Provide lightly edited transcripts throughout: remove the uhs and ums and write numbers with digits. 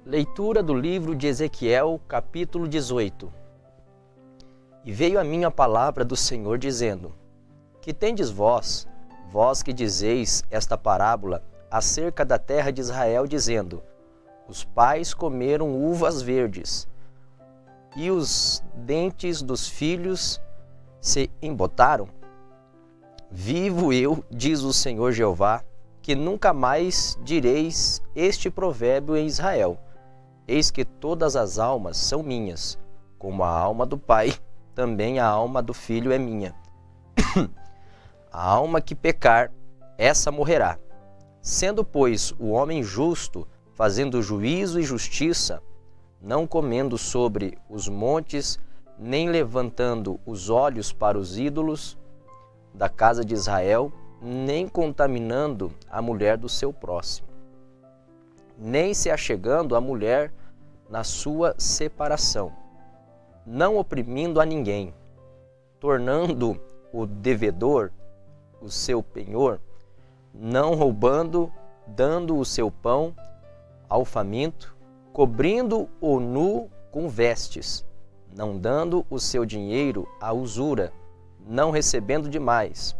Leitura do livro de Ezequiel, capítulo 18. E veio a mim a palavra do Senhor, dizendo: Que tendes vós, vós que dizeis esta parábola acerca da terra de Israel, dizendo: Os pais comeram uvas verdes, e os dentes dos filhos se embotaram? Vivo eu, diz o Senhor Jeová, que nunca mais direis este provérbio em Israel. Eis que todas as almas são minhas, como a alma do pai, também a alma do filho é minha. A alma que pecar, essa morrerá. Sendo, pois, o homem justo, fazendo juízo e justiça, não comendo sobre os montes, nem levantando os olhos para os ídolos da casa de Israel, nem contaminando a mulher do seu próximo, nem se achegando à mulher na sua separação, não oprimindo a ninguém, tornando o devedor o seu penhor, não roubando, dando o seu pão ao faminto, cobrindo o nu com vestes, não dando o seu dinheiro à usura, não recebendo demais,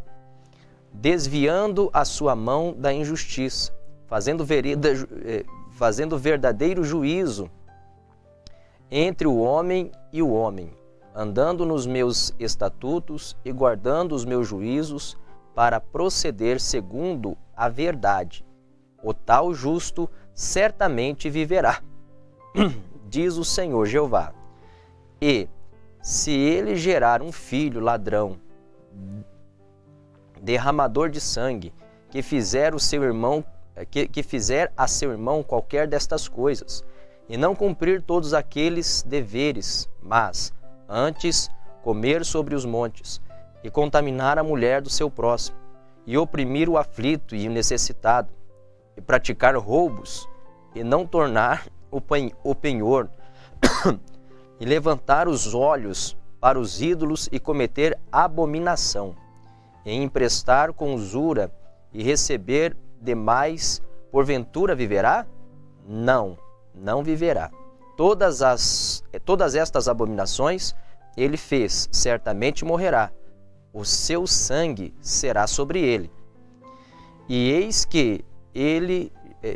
desviando a sua mão da injustiça, fazendo verdadeiro juízo entre o homem e o homem, andando nos meus estatutos e guardando os meus juízos para proceder segundo a verdade. O tal justo certamente viverá, diz o Senhor Jeová. E, se ele gerar um filho ladrão, derramador de sangue, que fizer a seu irmão qualquer destas coisas, e não cumprir todos aqueles deveres, mas antes comer sobre os montes, e contaminar a mulher do seu próximo, e oprimir o aflito e o necessitado, e praticar roubos, e não tornar o penhor, e levantar os olhos para os ídolos e cometer abominação, e emprestar com usura e receber demais, porventura viverá? Não viverá. Todas estas abominações ele fez, certamente morrerá. O seu sangue será sobre ele. E eis que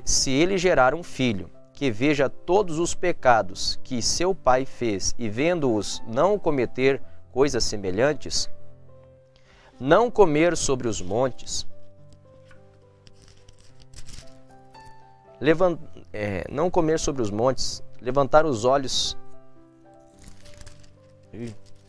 se ele gerar um filho, que veja todos os pecados que seu pai fez, e vendo-os não cometer coisas semelhantes, não comer sobre os montes, levantar os olhos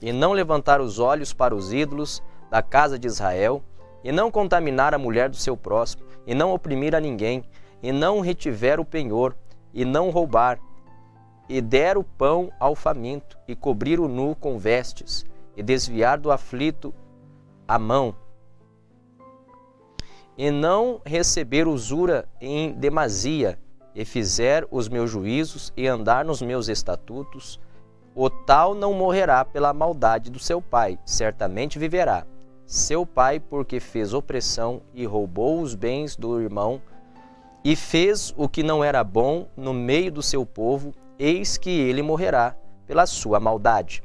e não levantar os olhos para os ídolos da casa de Israel, e não contaminar a mulher do seu próximo, e não oprimir a ninguém, e não retiver o penhor, e não roubar, e der o pão ao faminto, e cobrir o nu com vestes, e desviar do aflito a mão, e não receber usura em demasia, e fizer os meus juízos, e andar nos meus estatutos, o tal não morrerá pela maldade do seu pai, certamente viverá. Seu pai, porque fez opressão e roubou os bens do irmão, e fez o que não era bom no meio do seu povo, eis que ele morrerá pela sua maldade.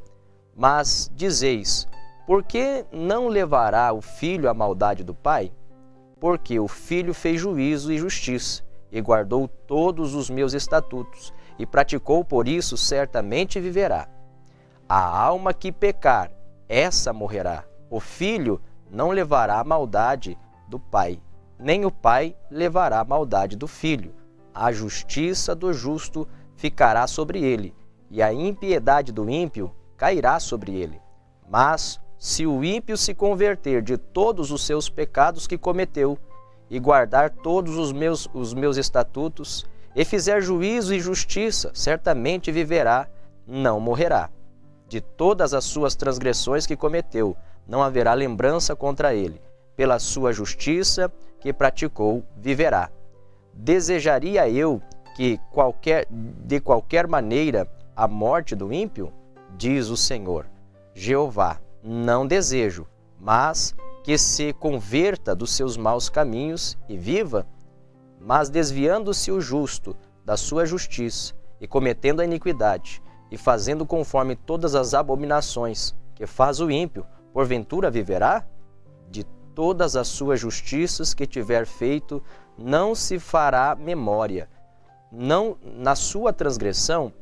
Mas dizeis: por que não levará o filho a maldade do pai? Porque o filho fez juízo e justiça, e guardou todos os meus estatutos, e praticou por isso, certamente viverá. A alma que pecar, essa morrerá. O filho não levará a maldade do pai, nem o pai levará a maldade do filho. A justiça do justo ficará sobre ele, e a impiedade do ímpio cairá sobre ele. Mas se o ímpio se converter de todos os seus pecados que cometeu, e guardar todos os meus estatutos, e fizer juízo e justiça, certamente viverá, não morrerá. De todas as suas transgressões que cometeu, não haverá lembrança contra ele. Pela sua justiça que praticou, viverá. Desejaria eu que de qualquer maneira a morte do ímpio? Diz o Senhor Jeová: não desejo, mas que se converta dos seus maus caminhos e viva. Mas desviando-se o justo da sua justiça e cometendo a iniquidade, e fazendo conforme todas as abominações que faz o ímpio, porventura viverá? De todas as suas justiças que tiver feito, não se fará memória. Não na sua transgressão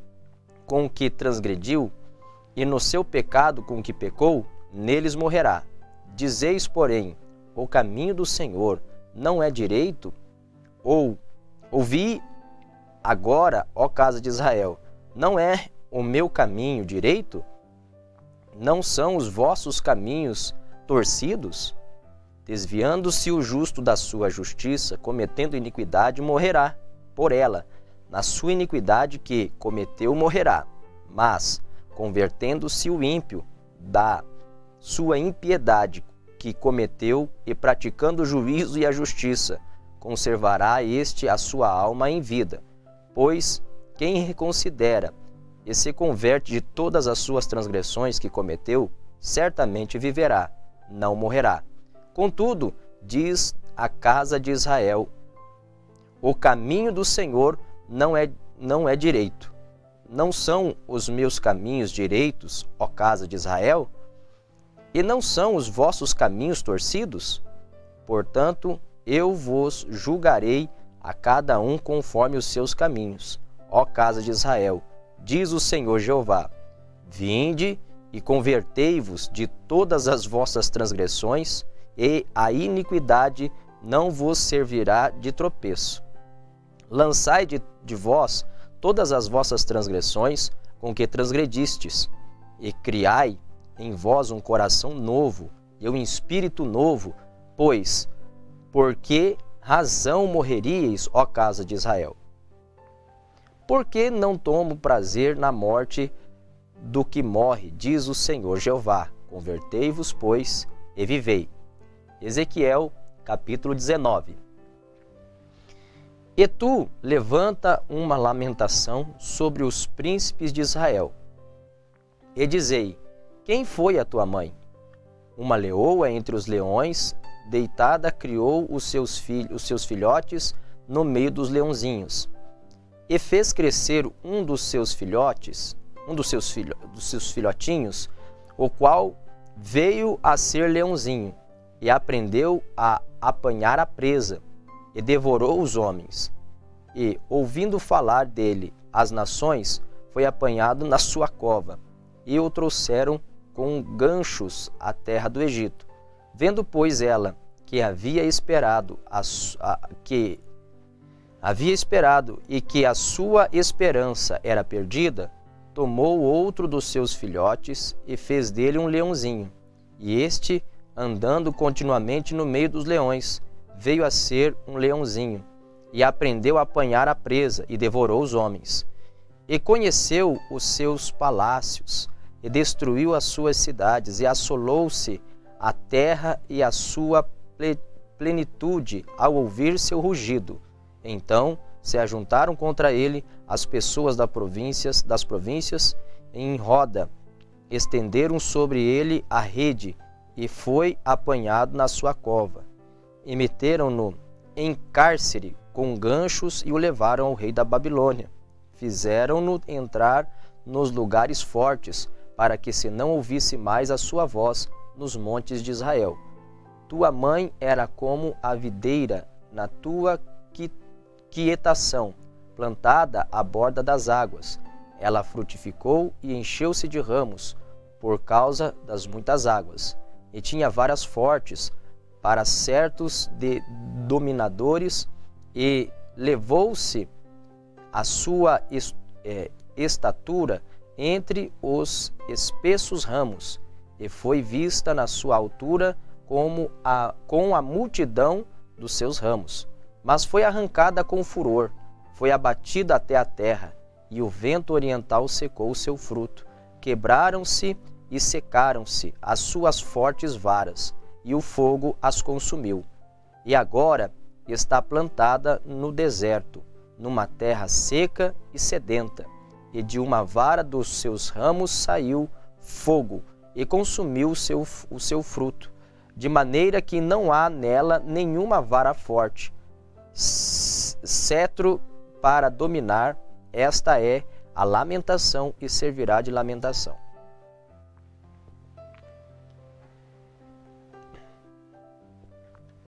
com que transgrediu, e no seu pecado com que pecou, neles morrerá. Dizeis, porém, o caminho do Senhor não é direito? Ou, ouvi agora, ó casa de Israel, não é o meu caminho direito? Não são os vossos caminhos torcidos? Desviando-se o justo da sua justiça, cometendo iniquidade, morrerá por ela. Na sua iniquidade que cometeu, morrerá. Mas, convertendo-se o ímpio da sua impiedade que cometeu e praticando o juízo e a justiça, conservará este a sua alma em vida. Pois quem reconsidera e se converte de todas as suas transgressões que cometeu, certamente viverá, não morrerá. Contudo, diz a casa de Israel, o caminho do Senhor não é direito. Não são os meus caminhos direitos, ó casa de Israel? E não são os vossos caminhos torcidos? Portanto, eu vos julgarei a cada um conforme os seus caminhos, ó casa de Israel, diz o Senhor Jeová. Vinde e convertei-vos de todas as vossas transgressões, e a iniquidade não vos servirá de tropeço. Lançai de vós todas as vossas transgressões com que transgredistes, e criai em vós um coração novo e um espírito novo, pois, por que razão morreríeis, ó casa de Israel? Por que não tomo prazer na morte do que morre, diz o Senhor Jeová? Convertei-vos, pois, e vivei. Ezequiel, capítulo 19. E tu levanta uma lamentação sobre os príncipes de Israel. E dizei, quem foi a tua mãe? Uma leoa entre os leões, deitada criou os seus filhotes no meio dos leãozinhos. E fez crescer um dos seus filhotinhos, o qual veio a ser leãozinho, e aprendeu a apanhar a presa, e devorou os homens. E, ouvindo falar dele, as nações, foi apanhado na sua cova, e o trouxeram com ganchos à terra do Egito. Vendo, pois, ela que havia esperado e que a sua esperança era perdida, tomou outro dos seus filhotes e fez dele um leãozinho. E este, andando continuamente no meio dos leões, veio a ser um leãozinho, e aprendeu a apanhar a presa, e devorou os homens. E conheceu os seus palácios, e destruiu as suas cidades, e assolou-se a terra e a sua plenitude ao ouvir seu rugido. Então se ajuntaram contra ele as pessoas das províncias em roda, estenderam sobre ele a rede, e foi apanhado na sua cova. E meteram-no em cárcere com ganchos e o levaram ao rei da Babilônia. Fizeram-no entrar nos lugares fortes, para que se não ouvisse mais a sua voz nos montes de Israel. Tua mãe era como a videira na tua quietação, plantada à borda das águas. Ela frutificou e encheu-se de ramos, por causa das muitas águas. E tinha varas fortes para certos dominadores, e levou-se a sua estatura entre os espessos ramos, e foi vista na sua altura com a multidão dos seus ramos. Mas foi arrancada com furor, foi abatida até a terra, e o vento oriental secou o seu fruto. Quebraram-se e secaram-se as suas fortes varas, e o fogo as consumiu. E agora está plantada no deserto, numa terra seca e sedenta, e de uma vara dos seus ramos saiu fogo, e consumiu o seu fruto, de maneira que não há nela nenhuma vara forte. Cetro para dominar esta é a lamentação e servirá de lamentação.